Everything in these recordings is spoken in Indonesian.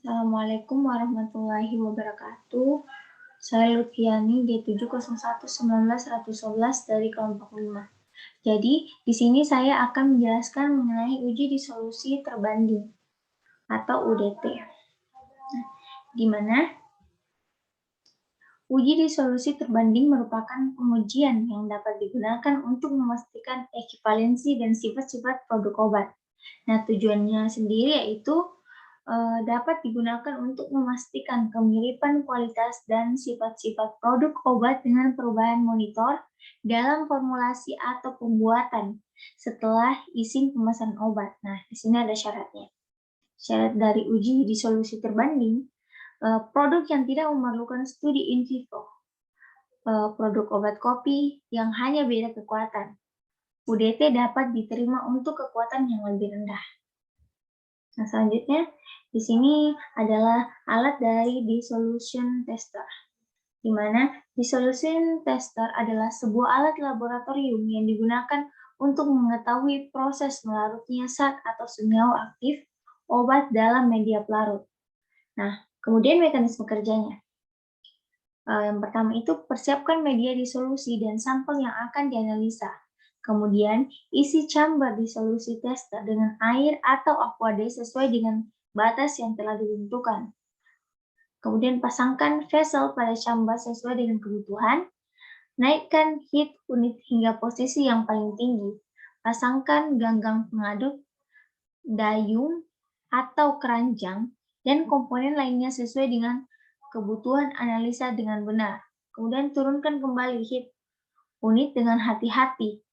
Assalamualaikum warahmatullahi wabarakatuh. Saya Lutfiani D7011911 dari kelompok 5. Jadi, di sini saya akan menjelaskan mengenai uji disolusi terbanding atau UDT. Di mana uji disolusi terbanding merupakan pengujian yang dapat digunakan untuk memastikan ekivalensi dan sifat-sifat produk obat. Nah, tujuannya sendiri yaitu dapat digunakan untuk memastikan kemiripan kualitas dan sifat-sifat produk obat dengan perubahan monitor dalam formulasi atau pembuatan setelah izin pemesanan obat. Nah, di sini ada syaratnya. Syarat dari uji disolusi terbanding, produk yang tidak memerlukan studi in vivo, produk obat kopi yang hanya beda kekuatan. UDT dapat diterima untuk kekuatan yang lebih rendah. Nah, selanjutnya di sini adalah alat dari dissolution tester, di mana dissolution tester adalah sebuah alat laboratorium yang digunakan untuk mengetahui proses melarutnya zat atau senyawa aktif obat dalam media pelarut. Nah, kemudian mekanisme kerjanya. Yang pertama itu persiapkan media disolusi dan sampel yang akan dianalisa. Kemudian, isi chamber disolusi tester dengan air atau aquade sesuai dengan batas yang telah ditentukan. Kemudian, pasangkan vessel pada chamber sesuai dengan kebutuhan. Naikkan heat unit hingga posisi yang paling tinggi. Pasangkan ganggang pengaduk, dayung, atau keranjang, dan komponen lainnya sesuai dengan kebutuhan analisa dengan benar. Kemudian, turunkan kembali heat unit dengan hati-hati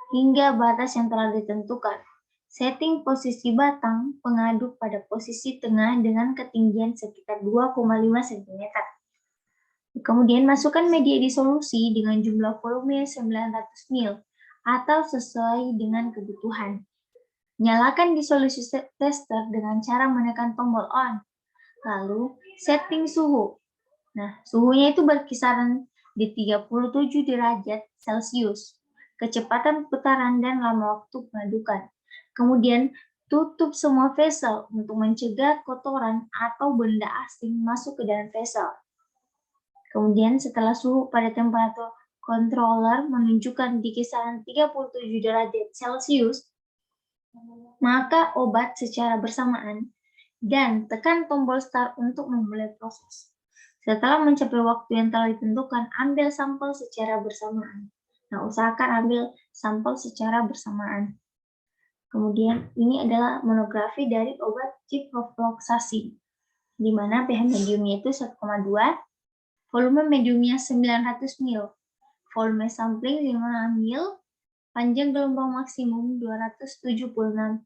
hingga batas yang telah ditentukan. Setting posisi batang pengaduk pada posisi tengah dengan ketinggian sekitar 2,5 cm. Kemudian masukkan media disolusi dengan jumlah volume 900 ml atau sesuai dengan kebutuhan. Nyalakan disolusi tester dengan cara menekan tombol on. Lalu setting suhu. Nah, suhunya itu berkisaran di 37 derajat Celcius. Kecepatan putaran dan lama waktu pengadukan. Kemudian, tutup semua vessel untuk mencegah kotoran atau benda asing masuk ke dalam vessel. Kemudian, setelah suhu pada temperatur controller menunjukkan di kisaran 37 derajat Celcius, maka obat secara bersamaan dan tekan tombol start untuk memulai proses. Setelah mencapai waktu yang telah ditentukan, ambil sampel secara bersamaan. Nah, usahakan ambil sampel secara bersamaan. Kemudian, ini adalah monografi dari obat ciprofloxacin, di mana pH mediumnya itu 1,2, volume mediumnya 900 ml, volume sampling 5 ml, panjang gelombang maksimum 276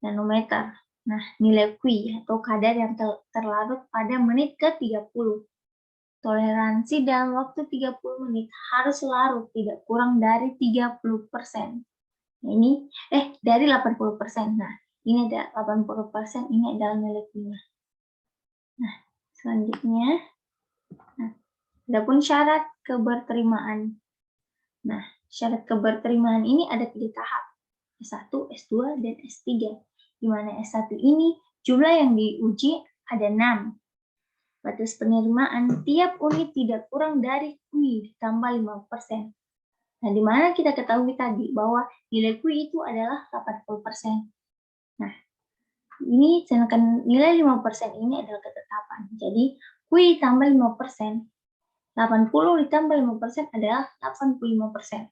nanometer. Nah, nilai Q atau kadar yang terlarut pada menit ke-30. Toleransi dalam waktu 30 menit harus larut tidak kurang dari 30%. Nah, ini dari 80%. Nah, ini ada 80%, ini adalah nilai Q-nya. Nah, selanjutnya adapun syarat keberterimaan. Nah, syarat keberterimaan ini ada 3 tahap. S1, S2, dan S3. Di mana S1 ini jumlah yang diuji ada 6. Batas penerimaan tiap unit tidak kurang dari Q ditambah 5%. Nah, di mana kita ketahui tadi bahwa nilai Q itu adalah 80%. Nah, ini sedangkan nilai 5% ini adalah ketetapan. Jadi, Q ditambah 5%, 80 ditambah 5% adalah 85%.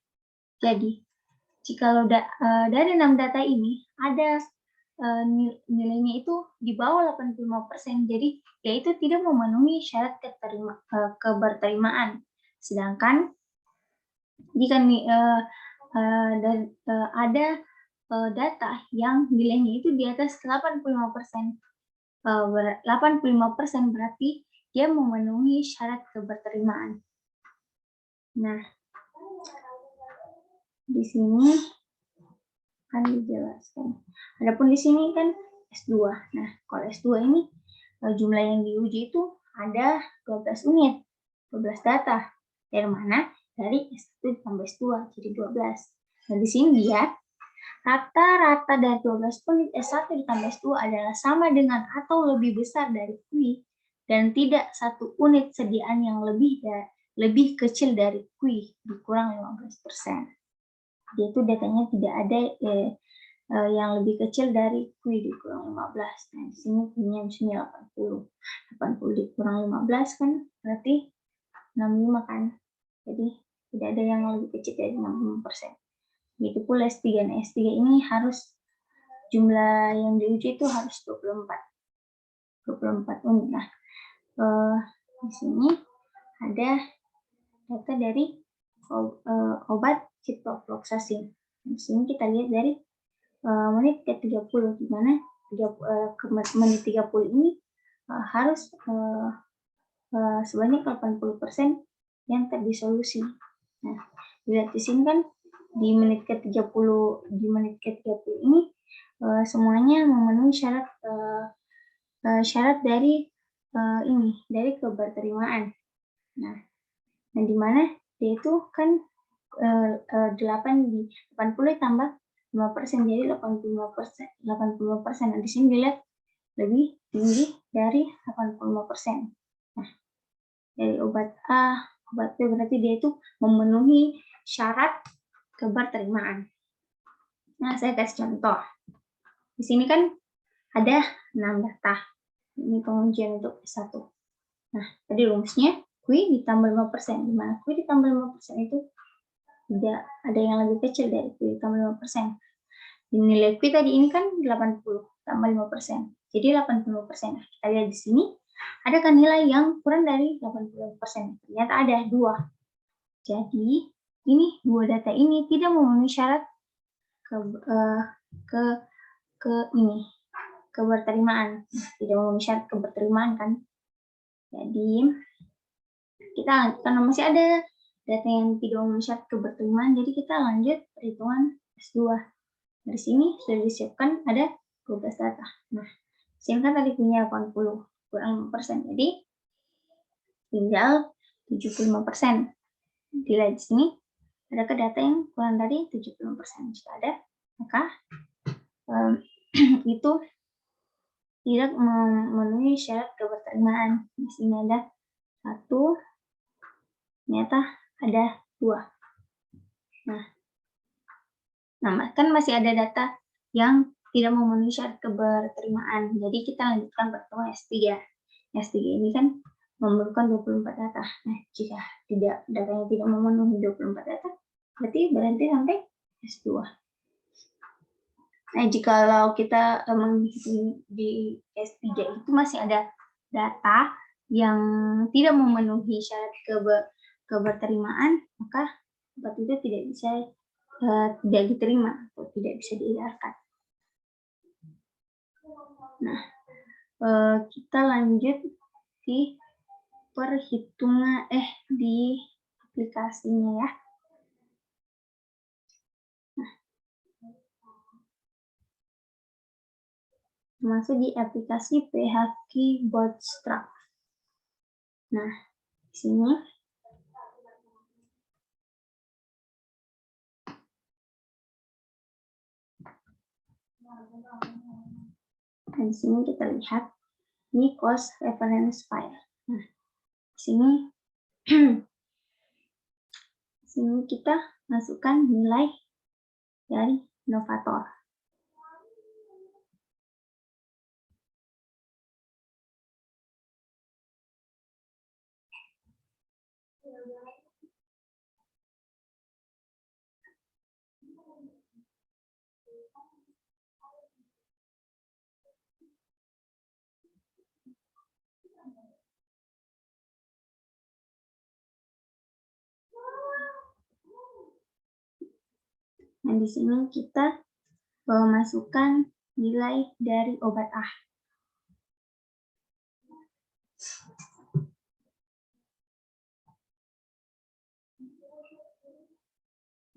Jadi, jika dari 6 data ini ada nilainya itu di bawah 85%, jadi yaitu tidak memenuhi syarat keberterimaan. Sedangkan jika ada data yang nilainya itu di atas 85%, 85% berarti dia memenuhi syarat keberterimaan. Nah, di sini akan dijelaskan. Adapun di sini kan S2. Nah, kalau S2 ini jumlah yang diuji itu ada 12 unit, 12 data. Dari mana? Dari S1 tambah S2, jadi 12. Nah, di sini lihat Rata-rata dari 12 unit S1 ditambah S2 adalah sama dengan atau lebih besar dari Q dan tidak satu unit sediaan yang lebih kecil dari Q dikurang 15%. Jadi itu datanya tidak ada yang lebih kecil dari Q dikurang 15. Nah, di sini punya misalnya 80. 80 dikurang 15 kan berarti 65 kan. Jadi tidak ada yang lebih kecil dari 65%. Begitu pula S3. Nah, S3 ini harus jumlah yang diuji itu harus 24 unit. Nah, di sini ada data dari obat ciprofloxacin. Di sini kita lihat dari menit ke-30, di mana menit 30 ini harus sebanyak 80% yang terdisolusi. Nah, dilihat di sini kan di menit ke-30 ini semuanya memenuhi syarat dari dari keberterimaan. Nah, di mana dia itu kan 80 tambah 5%, jadi 85%. Nah, di sini dilihat lebih tinggi dari 85%. Nah, dari obat A, obat B berarti dia itu memenuhi syarat keberterimaan. Nah, saya kasih contoh. Di sini kan ada 6 data. Ini pengujian untuk S1. Nah, tadi rumusnya Q ditambah 5%. Di mana Q ditambah 5% itu tidak ada yang lebih kecil dari Q ditambah 5%. Nilai Q tadi ini kan 80 tambah 5%. Jadi 85%. Nah, kita lihat di sini, adakah nilai yang kurang dari 80%? Ternyata ada 2. Jadi, ini 2 data ini tidak memenuhi syarat keberterimaan. Tidak memenuhi syarat keberterimaan kan. Jadi, karena masih ada data yang tidak memenuhi syarat keberterimaan, jadi kita lanjut perhitungan S2. Dari sini sudah disiapkan ada 12 data. Nah, sini kan tadi punya 80 kurang 5%, jadi tinggal 75%. Dilihat di sini, adakah data yang kurang dari 75%? Jika ada, maka itu tidak memenuhi syarat keberterimaan. Di sini ada 1, ternyata ada 2. Nah, kan masih ada data yang tidak memenuhi syarat keberterimaan. Jadi kita lanjutkan pertemuan S3. S3 ini kan memerlukan 24 data. Nah, jika datanya tidak memenuhi 24 data, berarti berhenti sampai S2. Nah, jikalau kita menghitung di S3 itu masih ada data yang tidak memenuhi syarat keberterimaan, maka obat itu tidak diterima atau tidak bisa diedarkan. Nah, kita lanjut di perhitungan di aplikasinya ya. Nah, masuk di aplikasi PHQ Bootstrap. Nah, di sini kita lihat ini cost reference file. Nah, di sini kita masukkan nilai dari inovator. Nah, di sini kita masukkan nilai dari obat A.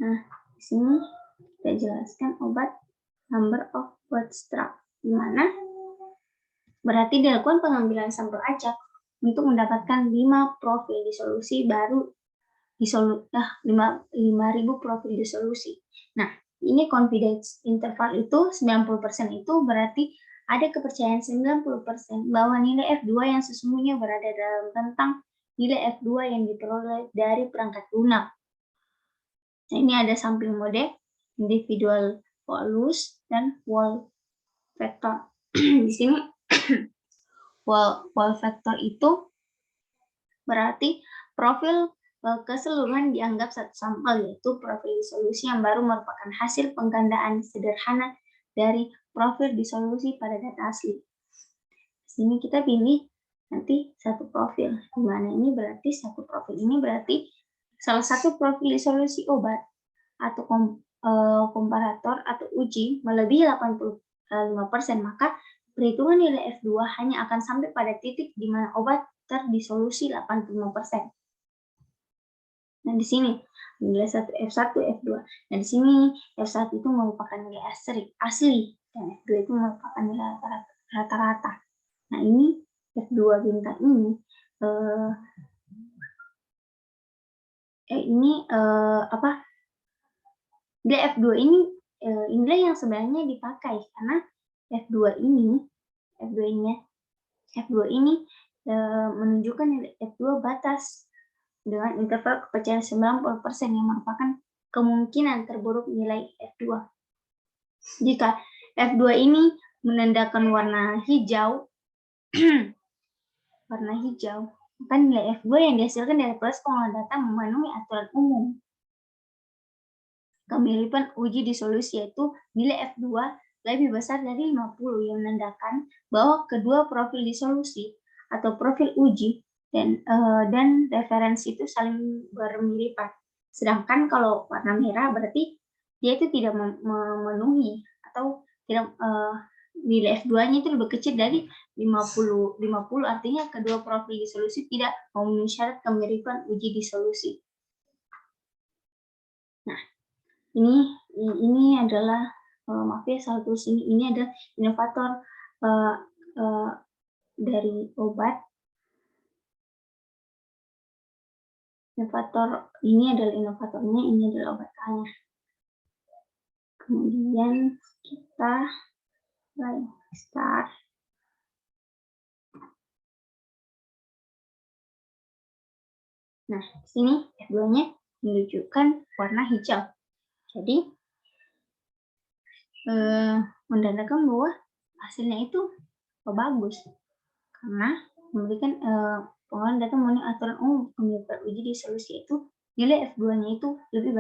Nah, di sini kita jelaskan obat number of bootstrap, di mana berarti dilakukan pengambilan sampel acak untuk mendapatkan 5 profil disolusi baru 5.000 profil disolusi. Nah, ini confidence interval itu 90% itu berarti ada kepercayaan 90% bahwa nilai F2 yang sesungguhnya berada dalam rentang nilai F2 yang diperoleh dari perangkat lunak. Nah, ini ada sampling mode, individual volus, dan wall vector. Di sini wall vector itu berarti profil keseluruhan dianggap satu sampel, yaitu profil disolusi yang baru merupakan hasil penggandaan sederhana dari profil disolusi pada data asli. Di sini kita pilih nanti satu profil, di mana ini berarti satu profil ini berarti salah satu profil disolusi obat atau komparator atau uji melebihi 85%, maka perhitungan nilai F2 hanya akan sampai pada titik di mana obat terdisolusi 85%. Nah, di sini nilai F1, F2. Nah, di sini F1 itu merupakan nilai asli dan F2 itu merupakan nilai rata-rata. Nah, ini F2 bintang ini nilai F2 ini nilai yang sebenarnya dipakai karena F2 ini menunjukkan nilai F2 batas dengan interval kepercayaan 90% yang merupakan kemungkinan terburuk nilai F2. Jika F2 ini menandakan warna hijau, maka nilai F2 yang dihasilkan dari proses pengolahan data memenuhi aturan umum. Kemiripan uji disolusi yaitu nilai F2 lebih besar dari 50 yang menandakan bahwa kedua profil disolusi atau profil uji dan referensi itu saling bermiripan. Sedangkan kalau warna merah berarti dia itu tidak memenuhi atau tidak nilai F2-nya itu lebih kecil dari 50 artinya kedua profil disolusi tidak memenuhi syarat kemiripan uji disolusi. Nah, ini adalah maaf ya, salah tulis ini ada inovator dari obat. Ini adalah inovatornya, ini adalah obat A-nya. Kemudian kita start. Nah, di sini F2-nya menunjukkan warna hijau. Jadi menandakan bahwa hasilnya itu bagus karena memberikan pengolahan data memenuhi aturan umum pemilihan uji disolusi itu nilai F2-nya itu lebih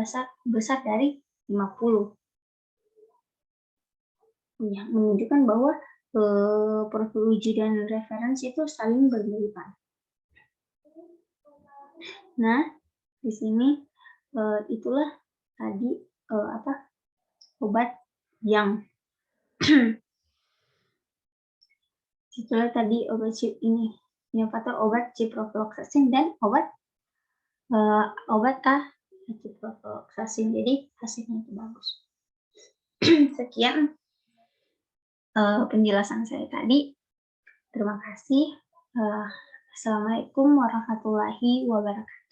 besar dari 50. Ya, menunjukkan bahwa profil uji dan referensi itu saling bermiripan. Nah, di sini itulah tadi obat yang itulah tadi obat ini inovator obat ciprofloxacin dan obat ciprofloxacin. Jadi hasilnya itu bagus. Sekian penjelasan saya tadi. Terima kasih. Assalamualaikum warahmatullahi wabarakatuh.